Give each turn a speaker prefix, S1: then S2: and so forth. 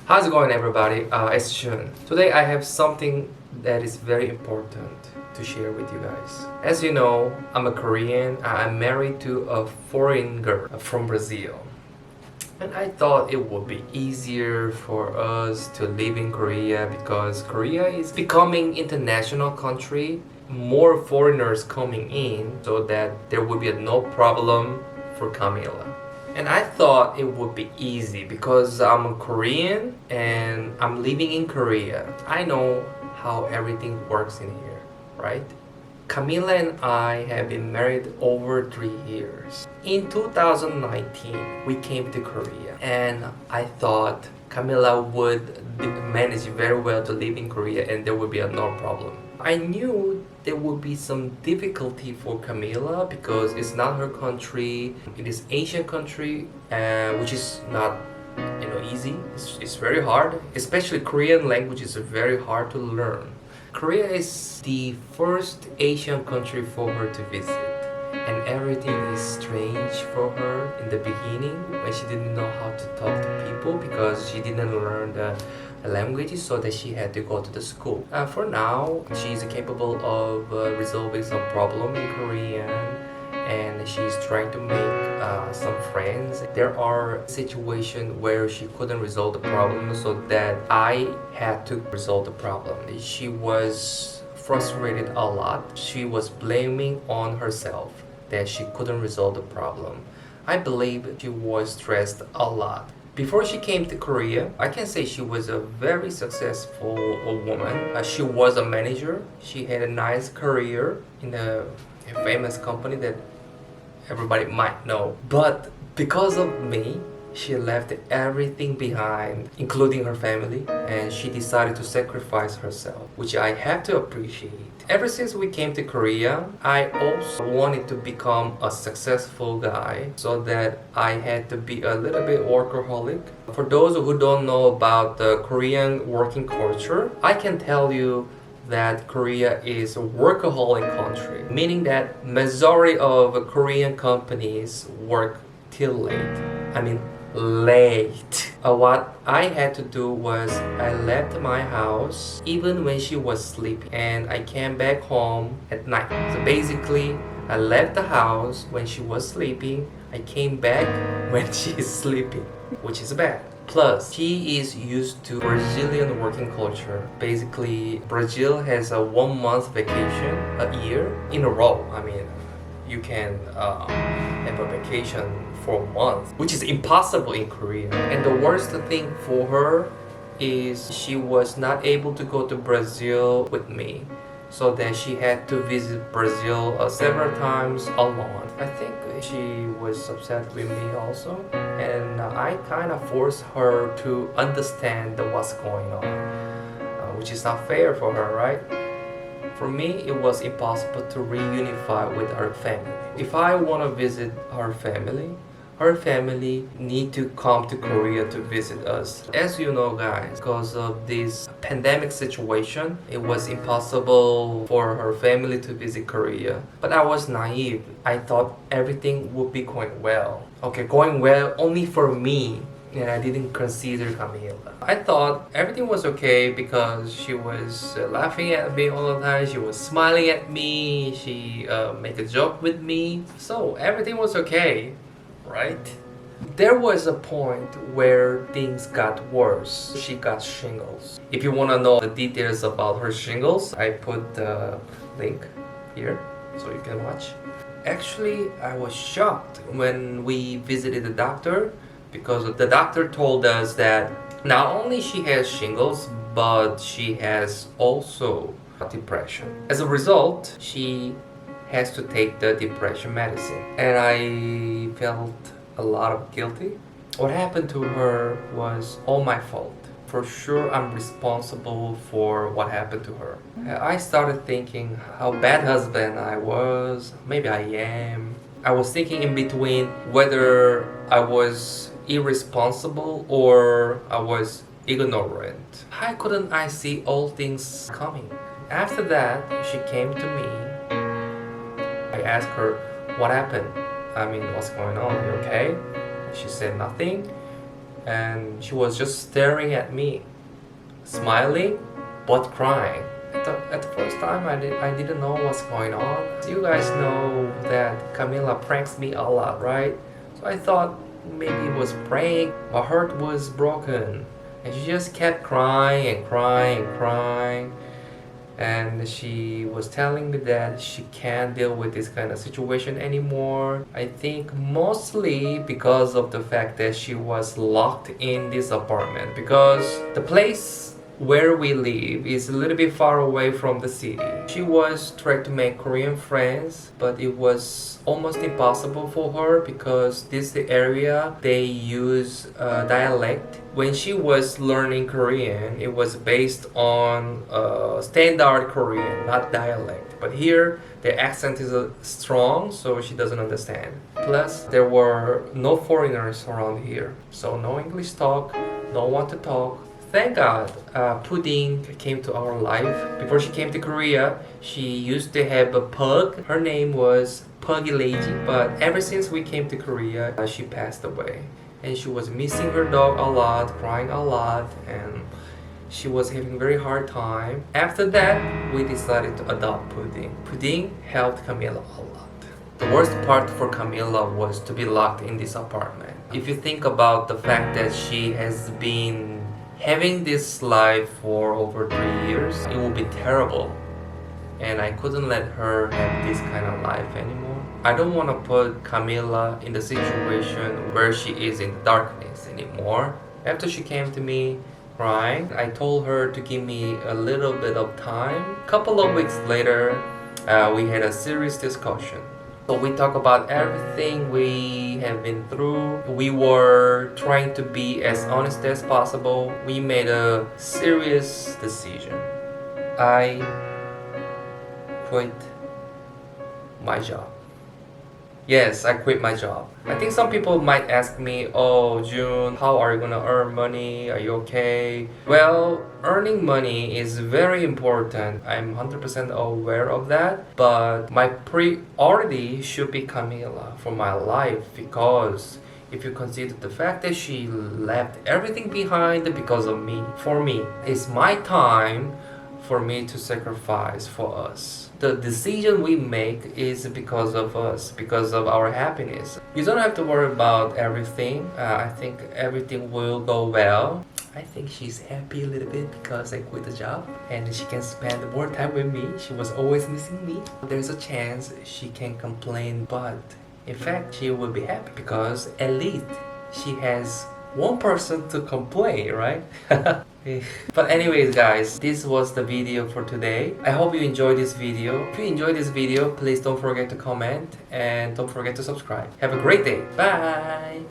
S1: How's it going, everybody? It's Jun. Today I have something that is very important to share with you guys. As you know, I'm a Korean. I'm married to a foreign girl from Brazil. And I thought it would be easier for us to live in Korea because Korea is becoming international country. More foreigners coming in so that there would be no problem for Camila. And I thought it would be easy because I'm a Korean and I'm living in Korea. I know how everything works in here, right? Camila and I have been married over 3 years. In 2019, we came to Korea and I thought Camila would manage very well to live in Korea and there would be no problem. I knew there would be some difficulty for Camila because it's not her country. It is Asian country, which is not easy. It's very hard. Especially Korean language is very hard to learn. Korea is the first Asian country for her to visit. And everything is strange for her in the beginning when she didn't know how to talk to people because she didn't learn the languages, so that she had to go to the school. For now, she's capable of resolving some problem in Korean and she's trying to make some friends. There are situations where she couldn't resolve the problem, so that I had to resolve the problem. She was frustrated a lot. She was blaming on herself that she couldn't resolve the problem. I believe she was stressed a lot. Before she came to Korea, I can say she was a very successful woman. She was a manager. She had a nice career in a famous company that everybody might know. But because of me, she left everything behind, including her family, and she decided to sacrifice herself, which I have to appreciate. Ever since we came to Korea, I also wanted to become a successful guy, so that I had to be a little bit workaholic. For those who don't know about the Korean working culture, I can tell you that Korea is a workaholic country, meaning that majority of Korean companies work till late. Late. What I had to do was I left my house even when she was sleeping and I came back home at night. So basically, I left the house when she was sleeping. I came back when she is sleeping, which is bad. Plus, she is used to Brazilian working culture. Basically, Brazil has a 1 month vacation a year in a row. You can have a vacation for a month, which is impossible in Korea. And the worst thing for her is she was not able to go to Brazil with me, so that she had to visit Brazil several times alone. I think she was upset with me also, and I kind of forced her to understand what's going on, which is not fair for her, right? For me, it was impossible to reunify with her family. If I want to visit her family need to come to Korea to visit us. As you know, guys, because of this pandemic situation, it was impossible for her family to visit Korea. But I was naive. I thought everything would be going well. Okay, going well only for me. And I didn't consider Camila. I thought everything was okay because she was laughing at me all the time. She was smiling at me. She made a joke with me. So everything was okay, right? There was a point where things got worse. She got shingles. If you want to know the details about her shingles, I put the link here so you can watch. Actually, I was shocked when we visited the doctor, because the doctor told us that not only she has shingles, but she has also depression. As a result, she has to take the depression medicine. And I felt a lot of guilty. What happened to her was all my fault. For sure, I'm responsible for what happened to her. I started thinking how bad husband I was. Maybe I am. I was thinking in between whether I was irresponsible or I was ignorant. How couldn't I see all things coming? After that, she came to me. I asked her, what happened? What's going on? You okay? She said nothing. and she was just staring at me, smiling but crying. At the first time, I didn't know what's going on. You guys know that Camila pranks me a lot, right? So I thought maybe it was prank. My heart was broken, and she just kept crying and crying and crying. And she was telling me that she can't deal with this kind of situation anymore. I think mostly because of the fact that she was locked in this apartment, because the place where we live is a little bit far away from the city. She was trying to make Korean friends, but it was almost impossible for her because this area they use dialect. When she was learning Korean, it was based on standard Korean, not dialect. But here, the accent is strong, so she doesn't understand. Plus, there were no foreigners around here, so no English talk, no one to talk. Thank God, Pudding came to our life. Before she came to Korea, she used to have a pug. Her name was Puggy Lady, but ever since we came to Korea, she passed away. And she was missing her dog a lot, crying a lot, and she was having a very hard time. After that, we decided to adopt Pudding. Pudding helped Camila a lot. The worst part for Camila was to be locked in this apartment. If you think about the fact that she has been having this life for over 3 years, it will be terrible. And I couldn't let her have this kind of life anymore. I don't want to put Camila in the situation where she is in darkness anymore. After she came to me crying, I told her to give me a little bit of time. A couple of weeks later, we had a serious discussion. So we talk about everything we have been through. We were trying to be as honest as possible. We made a serious decision. I quit my job. Yes, I quit my job. I think some people might ask me, oh, Jun, how are you gonna earn money? Are you okay? Well, earning money is very important. I'm 100% aware of that. But my priority should be Camila for my life, because if you consider the fact that she left everything behind because of me, for me, it's my time for me to sacrifice for us. The decision we make is because of us, because of our happiness. You don't have to worry about everything. I think everything will go well. I think she's happy a little bit because I quit the job and she can spend more time with me. She was always missing me. There's a chance she can complain, but in fact she will be happy because at least she has one person to complain, right? But anyways guys, this was the video for today. I hope you enjoyed this video. If you enjoyed this video, please don't forget to comment and don't forget to subscribe. Have a great day. Bye!